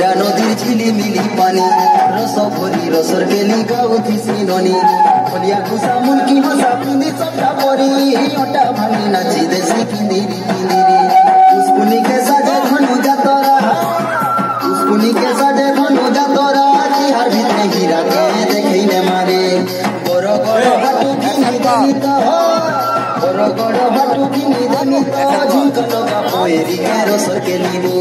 গহিরা নদীর ঝিলিমিলি পানি রস ভরি রসর কেলি গাউথিসি ননি খলিয়া কুসা মুলকি হসা পিঁধি চটা পরি ওটা ভাঙি নাচি দেশি কিন্দিরি কিন্দিরি পুষ্পুনি কে সাজে ধনু যাতরা পুষ্পুনি কে সাজে ধনু যাতরা তিহার ভিতরে হীরা কে দেখাইলে মারে বড় বড় হাটু কিনি দেনি তো বড় বড় হাটু কিনি দেনি তো ঝুমকা লগা পয়েরি কে রসর কেলি গো